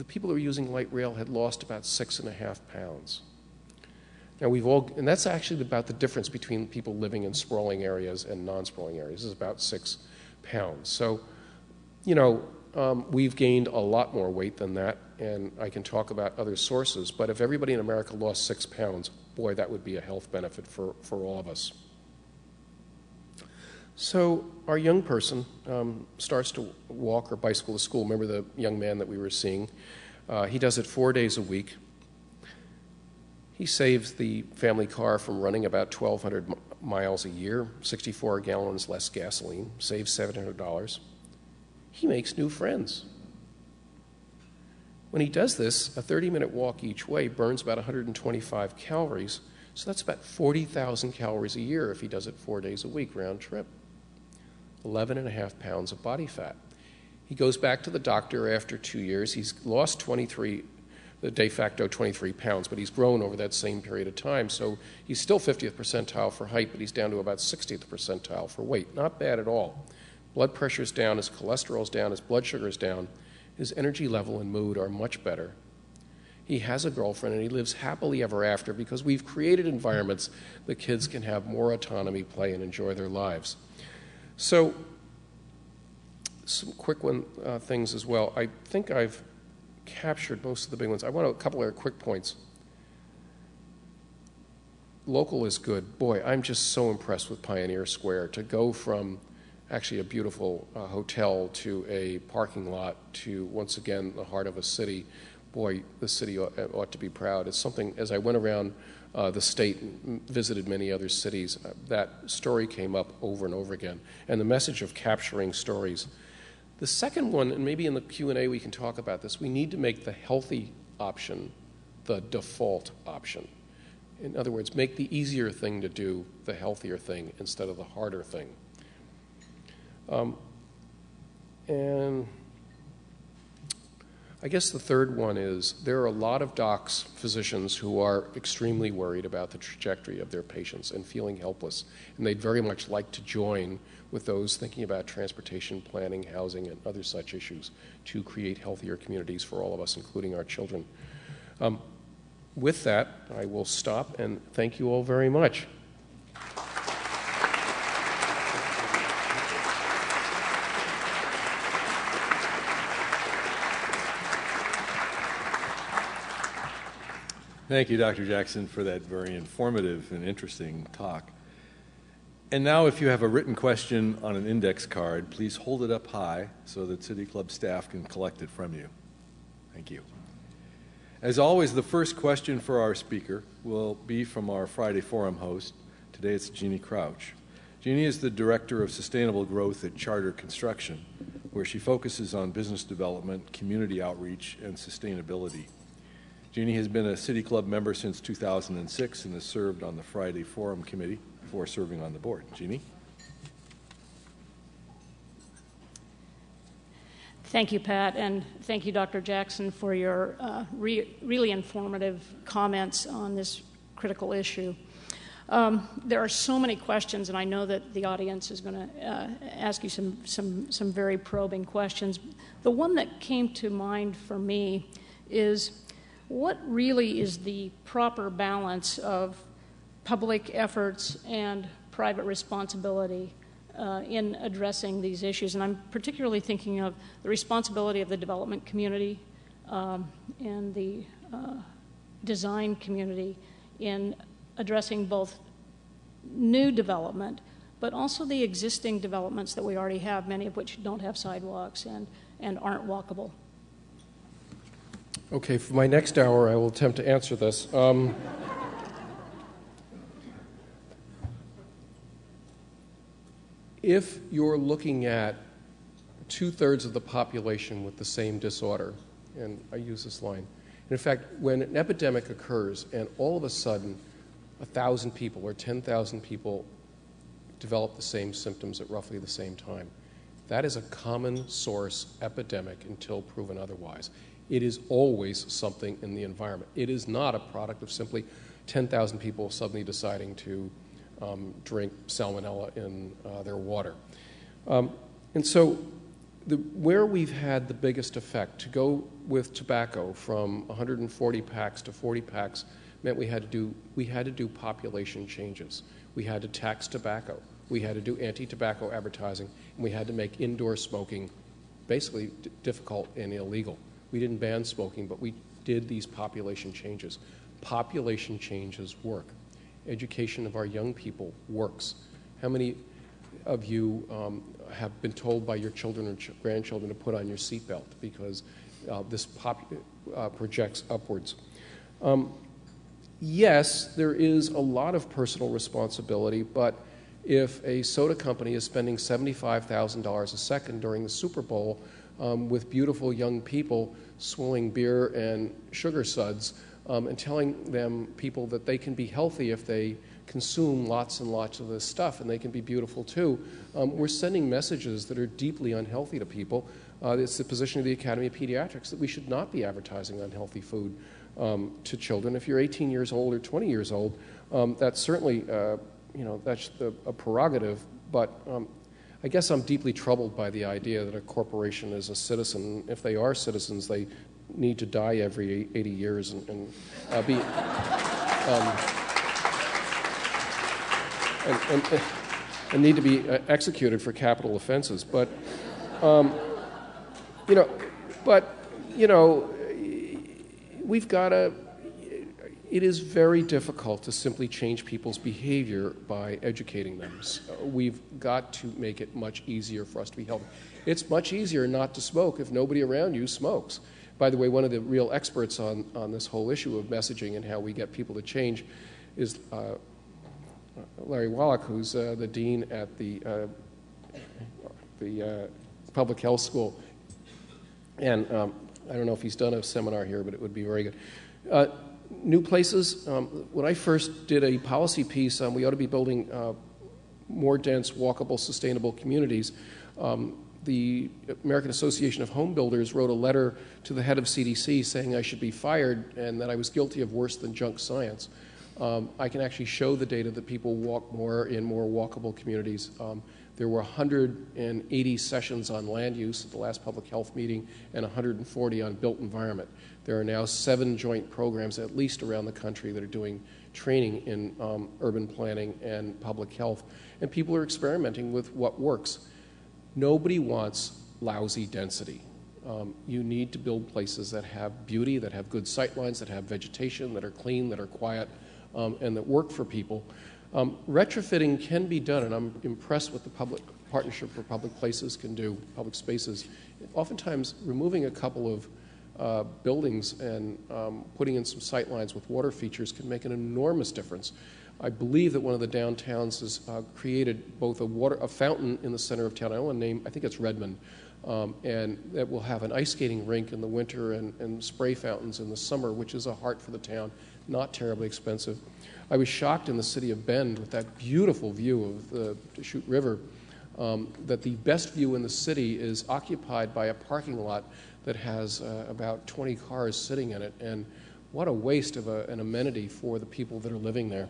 people who were using light rail had lost about 6.5 pounds. Now and that's actually about the difference between people living in sprawling areas and non-sprawling areas, is about 6 pounds. So, we've gained a lot more weight than that, and I can talk about other sources, but if everybody in America lost 6 pounds, boy, that would be a health benefit for all of us. So our young person starts to walk or bicycle to school. Remember the young man that we were seeing? He does it 4 days a week. He saves the family car from running about 1,200 miles a year, 64 gallons less gasoline, saves $700. He makes new friends. When he does this, a 30-minute walk each way burns about 125 calories, so that's about 40,000 calories a year if he does it 4 days a week, round trip. 11.5 pounds of body fat. He goes back to the doctor after 2 years. He's lost 23, the de facto 23 pounds, but he's grown over that same period of time, so he's still 50th percentile for height, but he's down to about 60th percentile for weight. Not bad at all. Blood pressure's down, his cholesterol's down, his blood sugar's down. His energy level and mood are much better. He has a girlfriend, and he lives happily ever after because we've created environments that kids can have more autonomy, play, and enjoy their lives. So, some quick things as well. I think I've captured most of the big ones. I want a couple of quick points. Local is good. Boy, I'm just so impressed with Pioneer Square. To go from actually a beautiful hotel to a parking lot to, once again, the heart of a city. Boy, the city ought to be proud. It's something, as I went around the state and visited many other cities, that story came up over and over again, and the message of capturing stories. The second one, and maybe in the Q&A we can talk about this, we need to make the healthy option the default option. In other words, make the easier thing to do the healthier thing instead of the harder thing. And I guess the third one is there are a lot of docs, physicians, who are extremely worried about the trajectory of their patients and feeling helpless, and they'd very much like to join with those thinking about transportation, planning, housing, and other such issues to create healthier communities for all of us, including our children. With that, I will stop and thank you all very much. Thank you, Dr. Jackson, for that very informative and interesting talk. And now, if you have a written question on an index card, please hold it up high so that City Club staff can collect it from you. Thank you. As always, the first question for our speaker will be from our Friday Forum host. Today it's Jeannie Crouch. Jeannie is the Director of Sustainable Growth at Charter Construction, where she focuses on business development, community outreach, and sustainability. Jeannie has been a City Club member since 2006 and has served on the Friday Forum Committee before serving on the board. Jeannie? Thank you, Pat, and thank you, Dr. Jackson, for your really informative comments on this critical issue. There are so many questions, and I know that the audience is going to ask you some very probing questions. The one that came to mind for me is, what really is the proper balance of public efforts and private responsibility in addressing these issues? And I'm particularly thinking of the responsibility of the development community and the design community in addressing both new development, but also the existing developments that we already have, many of which don't have sidewalks and aren't walkable. Okay, for my next hour, I will attempt to answer this. If you're looking at 2/3 of the population with the same disorder. And I use this line. In fact, when an epidemic occurs and all of a sudden 1,000 people or 10,000 people develop the same symptoms at roughly the same time, that is a common source epidemic until proven otherwise. It is always something in the environment. It is not a product of simply 10,000 people suddenly deciding to drink salmonella in their water. And so where we've had the biggest effect, to go with tobacco from 140 packs to 40 packs meant we had to do population changes. We had to tax tobacco. We had to do anti-tobacco advertising, and we had to make indoor smoking basically difficult and illegal. We didn't ban smoking, but we did these population changes. Population changes work. Education of our young people works. How many of you have been told by your children or grandchildren to put on your seatbelt because this projects upwards? Yes, there is a lot of personal responsibility, but if a soda company is spending $75,000 a second during the Super Bowl with beautiful young people swilling beer and sugar suds and telling people that they can be healthy if they consume lots and lots of this stuff and they can be beautiful too, we're sending messages that are deeply unhealthy to people. It's the position of the Academy of Pediatrics that we should not be advertising unhealthy food to children. If you're 18 years old or 20 years old, that's certainly that's a prerogative, but I guess I'm deeply troubled by the idea that a corporation is a citizen. If they are citizens, they need to die every 80 years and be and need to be executed for capital offenses. But we've got to. It is very difficult to simply change people's behavior by educating them. So we've got to make it much easier for us to be healthy. It's much easier not to smoke if nobody around you smokes. By the way, one of the real experts on this whole issue of messaging and how we get people to change is Larry Wallach, who's the dean at the public health school. And I don't know if he's done a seminar here, but it would be very good. New places. When I first did a policy piece on we ought to be building more dense, walkable, sustainable communities, the American Association of Home Builders wrote a letter to the head of CDC saying I should be fired and that I was guilty of worse than junk science. I can actually show the data that people walk more in more walkable communities. There were 180 sessions on land use at the last public health meeting and 140 on built environment. There are now 7 joint programs, at least around the country, that are doing training in urban planning and public health. And people are experimenting with what works. Nobody wants lousy density. You need to build places that have beauty, that have good sightlines, that have vegetation, that are clean, that are quiet, and that work for people. Retrofitting can be done, and I'm impressed with the Public Partnership for Public Places can do, public spaces. Oftentimes, removing a couple of buildings and putting in some sight lines with water features can make an enormous difference. I believe that one of the downtowns has created both a fountain in the center of town. I want to name, I think it's Redmond, and that will have an ice skating rink in the winter and spray fountains in the summer, which is a heart for the town, not terribly expensive. I was shocked in the city of Bend with that beautiful view of the Deschutes River that the best view in the city is occupied by a parking lot that has about 20 cars sitting in it, and what a waste of an amenity for the people that are living there.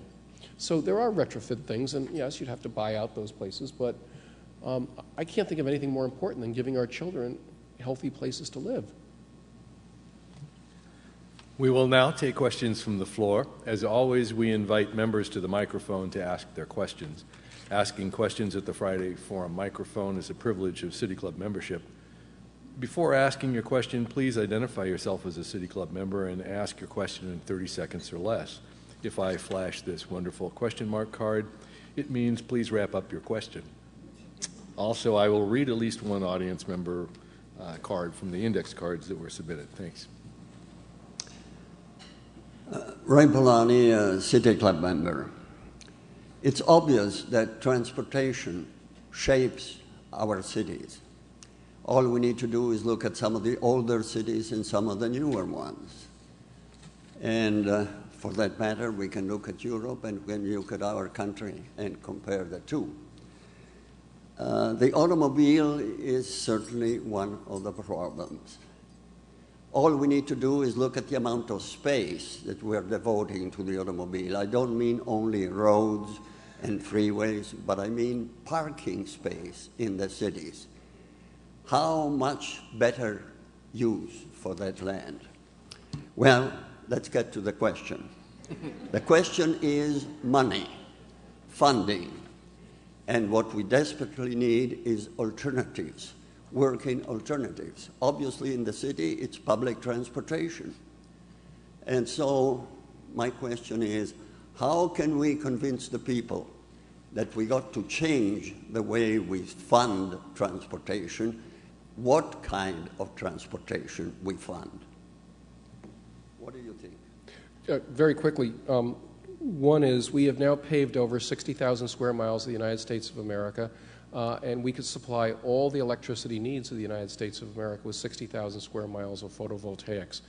So there are retrofit things, and yes, you'd have to buy out those places, but I can't think of anything more important than giving our children healthy places to live. We will now take questions from the floor. As always, we invite members to the microphone to ask their questions. Asking questions at the Friday Forum microphone is a privilege of City Club membership. Before asking your question, please identify yourself as a City Club member and ask your question in 30 seconds or less. If I flash this wonderful question mark card, it means please wrap up your question. Also, I will read at least one audience member card from the index cards that were submitted. Thanks. Ray Polani, City Club member. It's obvious that transportation shapes our cities. All we need to do is look at some of the older cities and some of the newer ones. And for that matter, we can look at Europe and we can look at our country and compare the two. The automobile is certainly one of the problems. All we need to do is look at the amount of space that we're devoting to the automobile. I don't mean only roads and freeways, but I mean parking space in the cities. How much better use for that land? Well, let's get to the question. The question is money, funding, and what we desperately need is alternatives, working alternatives. Obviously, in the city, it's public transportation. And so my question is, how can we convince the people that we got to change the way we fund transportation, what kind of transportation we fund? What do you think? Very quickly, one is we have now paved over 60,000 square miles of the United States of America, and we could supply all the electricity needs of the United States of America with 60,000 square miles of photovoltaics.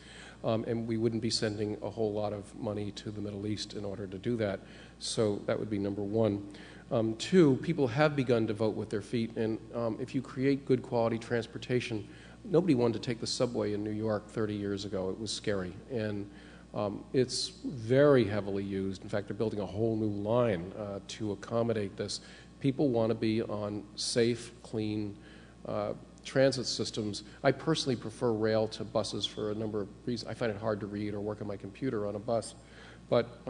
And we wouldn't be sending a whole lot of money to the Middle East in order to do that. So that would be number one. Two, people have begun to vote with their feet, and if you create good quality transportation, nobody wanted to take the subway in New York 30 years ago. It was scary, and it's very heavily used. In fact, they're building a whole new line to accommodate this. People want to be on safe, clean transit systems. I personally prefer rail to buses for a number of reasons. I find it hard to read or work on my computer on a bus, but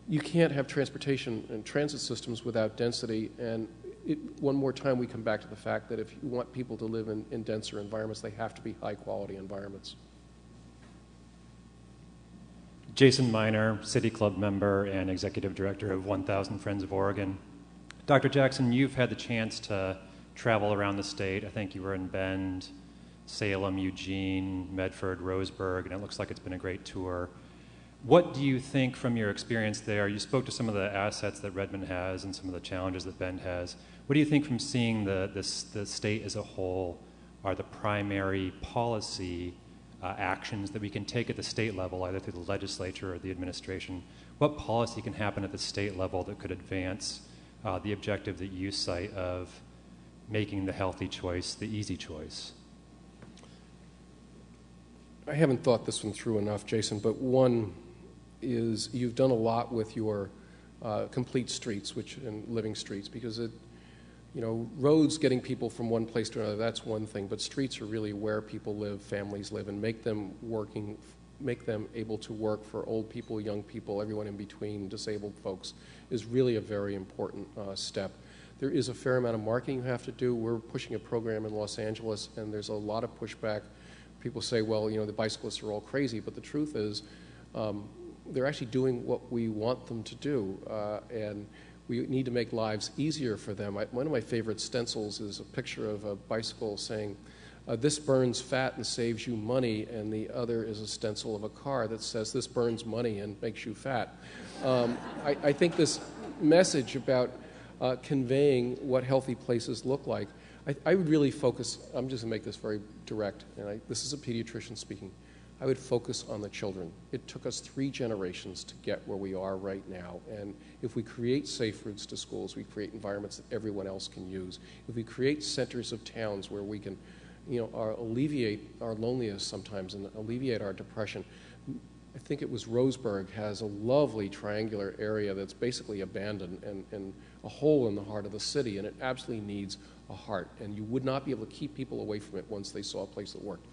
you can't have transportation and transit systems without density. And one more time, we come back to the fact that if you want people to live in denser environments, they have to be high-quality environments. Jason Miner, City Club member and Executive Director of 1,000 Friends of Oregon. Dr. Jackson, you've had the chance to travel around the state. I think you were in Bend, Salem, Eugene, Medford, Roseburg, and it looks like it's been a great tour. What do you think from your experience there? You spoke to some of the assets that Redmond has and some of the challenges that Bend has. What do you think from seeing the state as a whole are the primary policy actions that we can take at the state level, either through the legislature or the administration? What policy can happen at the state level that could advance the objective that you cite of making the healthy choice the easy choice? I haven't thought this one through enough, Jason, but one is you've done a lot with your complete streets, and living streets, because roads getting people from one place to another, that's one thing, but streets are really where people live, families live, and make them able to work for old people, young people, everyone in between, disabled folks, is really a very important step. There is a fair amount of marketing you have to do. We're pushing a program in Los Angeles, and there's a lot of pushback. People say, well, the bicyclists are all crazy, but the truth is they're actually doing what we want them to do, and we need to make lives easier for them. One of my favorite stencils is a picture of a bicycle saying, this burns fat and saves you money, and the other is a stencil of a car that says, this burns money and makes you fat. I think this message about conveying what healthy places look like, I would really focus, I'm just going to make this very direct, and this is a pediatrician speaking, I would focus on the children. It took us 3 generations to get where we are right now, and if we create safe routes to schools, we create environments that everyone else can use. If we create centers of towns where we can alleviate our loneliness sometimes and alleviate our depression. I think it was Roseburg has a lovely triangular area that's basically abandoned and a hole in the heart of the city, and it absolutely needs a heart, and you would not be able to keep people away from it once they saw a place that worked.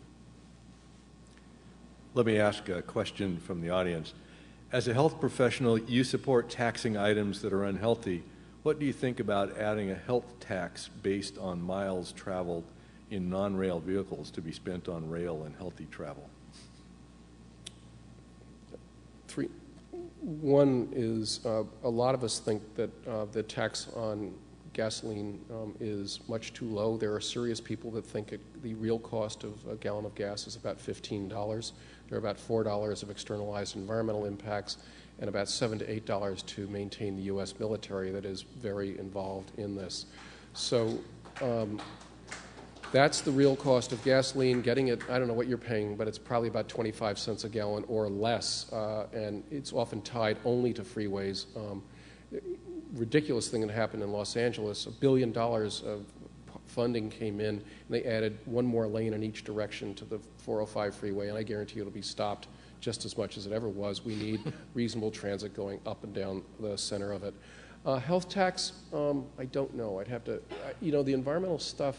Let me ask a question from the audience. As a health professional, you support taxing items that are unhealthy. What do you think about adding a health tax based on miles traveled in non-rail vehicles to be spent on rail and healthy travel? 3. One is a lot of us think that the tax on gasoline is much too low. There are serious people that think the real cost of a gallon of gas is about $15. There are about $4 of externalized environmental impacts and about $7 to $8 to maintain the U.S. military that is very involved in this. So That's the real cost of gasoline. Getting it, I don't know what you're paying, but it's probably about 25 cents a gallon or less, and it's often tied only to freeways. Ridiculous thing that happened in Los Angeles, $1 billion of funding came in, and they added one more lane in each direction to the 405 freeway, and I guarantee it'll be stopped just as much as it ever was. We need reasonable transit going up and down the center of it. Health tax, I don't know. I'd have to, the environmental stuff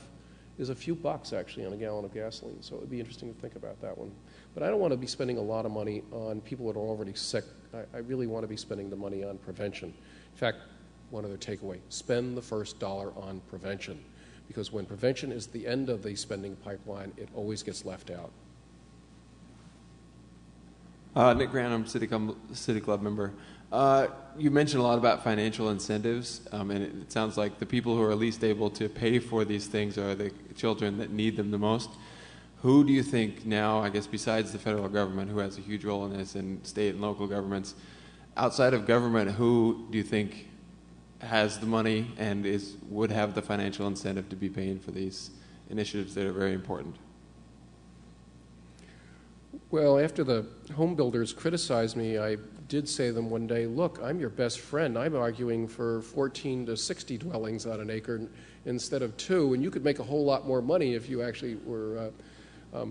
is a few bucks actually on a gallon of gasoline, so it would be interesting to think about that one. But I don't want to be spending a lot of money on people that are already sick. I really want to be spending the money on prevention. In fact, one other takeaway, spend the first dollar on prevention, because when prevention is the end of the spending pipeline, it always gets left out. Nick Granum, City Club member. You mentioned a lot about financial incentives, and it sounds like the people who are least able to pay for these things are the children that need them the most. Who do you think now, I guess besides the federal government, who has a huge role in this, and state and local governments, outside of government, who do you think has the money and would have the financial incentive to be paying for these initiatives that are very important? Well, after the home builders criticized me, I did say to them one day, look, I'm your best friend. I'm arguing for 14 to 60 dwellings on an acre instead of 2, and you could make a whole lot more money if you actually were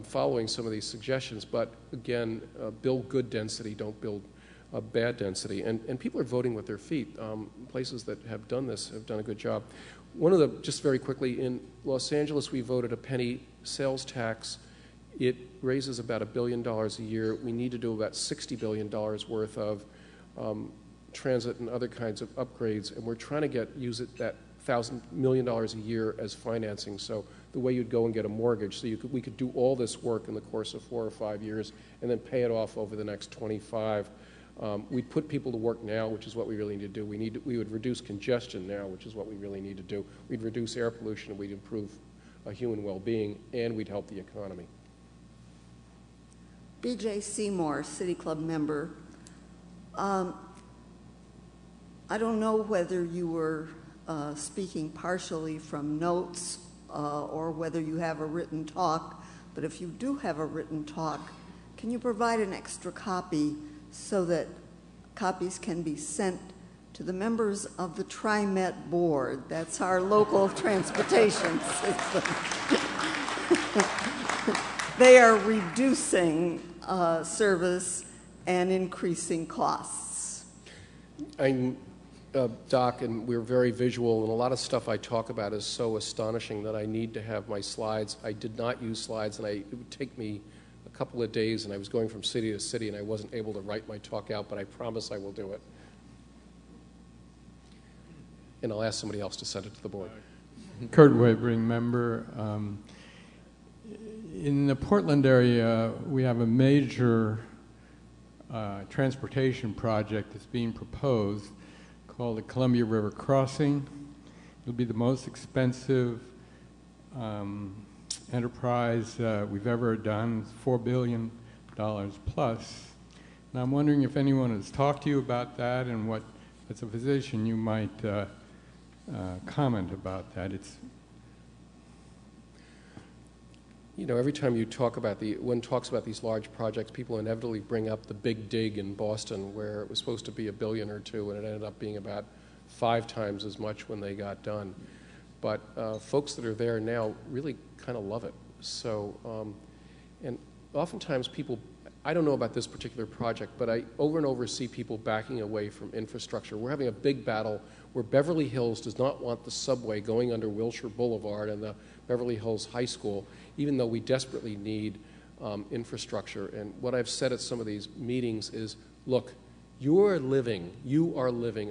following some of these suggestions. But again, build good density, don't build bad density. And people are voting with their feet. Places that have done this have done a good job. Just very quickly, in Los Angeles, we voted a penny sales tax. It raises about $1 billion a year. We need to do about $60 billion worth of transit and other kinds of upgrades, and we're trying to use that $1,000 million a year as financing. So the way you'd go and get a mortgage, so we could do all this work in the course of 4 or 5 years and then pay it off over the next 25. We'd put people to work now, which is what we really need to do. We would reduce congestion now, which is what we really need to do. We'd reduce air pollution, we'd improve human well-being, and we'd help the economy. B.J. Seymour, City Club member. I don't know whether you were speaking partially from notes or whether you have a written talk, but if you do have a written talk, can you provide an extra copy so that copies can be sent to the members of the TriMet board? That's our local transportation system. They are reducing service and increasing costs. I'm Doc, and we're very visual, and a lot of stuff I talk about is so astonishing that I need to have my slides. I did not use slides, and it would take me a couple of days, and I was going from city to city, and I wasn't able to write my talk out, but I promise I will do it. And I'll ask somebody else to send it to the board. Kurt Wavering, member. In the Portland area, we have a major transportation project that's being proposed called the Columbia River Crossing. It'll be the most expensive enterprise we've ever done, $4 billion plus. And I'm wondering if anyone has talked to you about that and what, as a physician, you might comment about that. Every time one talks about these large projects, people inevitably bring up the Big Dig in Boston, where it was supposed to be $1 billion or $2 billion, and it ended up being about 5 times as much when they got done. But folks that are there now really kind of love it. So, and oftentimes people, I don't know about this particular project, but I over and over see people backing away from infrastructure. We're having a big battle where Beverly Hills does not want the subway going under Wilshire Boulevard and the Beverly Hills High School, even though we desperately need infrastructure. And what I've said at some of these meetings is, look, you are living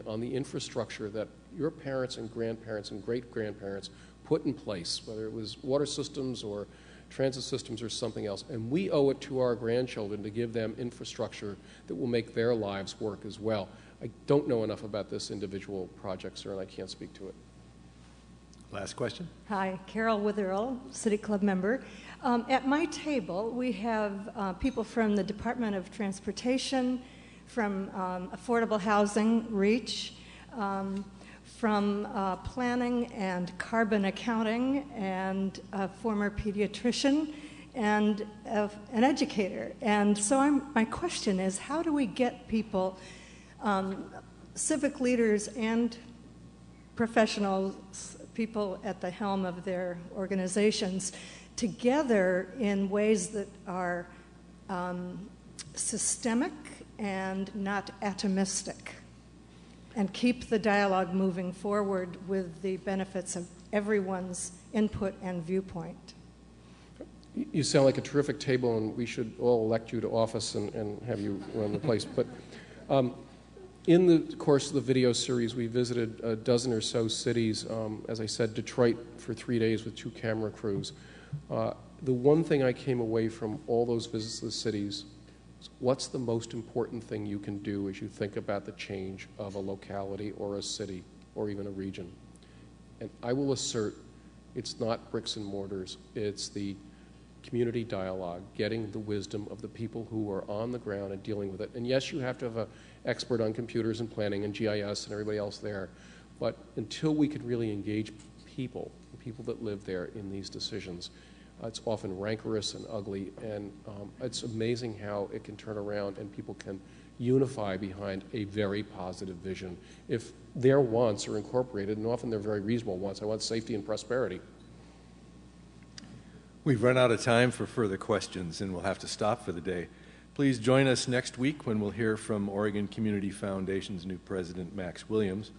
on the infrastructure that your parents and grandparents and great-grandparents put in place, whether it was water systems or transit systems or something else. And we owe it to our grandchildren to give them infrastructure that will make their lives work as well. I don't know enough about this individual project, sir, and I can't speak to it. Last question. Hi, Carol Witherell, City Club member. At my table, we have people from the Department of Transportation, from Affordable Housing, REACH, from planning and carbon accounting, and a former pediatrician, and an educator. And so my question is, how do we get people, civic leaders and professionals, people at the helm of their organizations, together in ways that are systemic and not atomistic, and keep the dialogue moving forward with the benefits of everyone's input and viewpoint? You sound like a terrific table, and we should all elect you to office and have you run the place. But in the course of the video series, we visited a dozen or so cities. As I said, Detroit for 3 days with 2 camera crews. The one thing I came away from all those visits to the cities is, what's the most important thing you can do as you think about the change of a locality or a city or even a region? And I will assert it's not bricks and mortars, it's the community dialogue, getting the wisdom of the people who are on the ground and dealing with it. And yes, you have to have an expert on computers and planning and GIS and everybody else there, but until we can really engage people, the people that live there in these decisions, it's often rancorous and ugly, and it's amazing how it can turn around and people can unify behind a very positive vision if their wants are incorporated, and often they're very reasonable wants. I want safety and prosperity. We've run out of time for further questions, and we'll have to stop for the day. Please join us next week when we'll hear from Oregon Community Foundation's new president, Max Williams.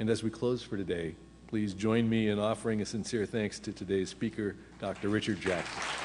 And as we close for today, please join me in offering a sincere thanks to today's speaker, Dr. Richard Jackson.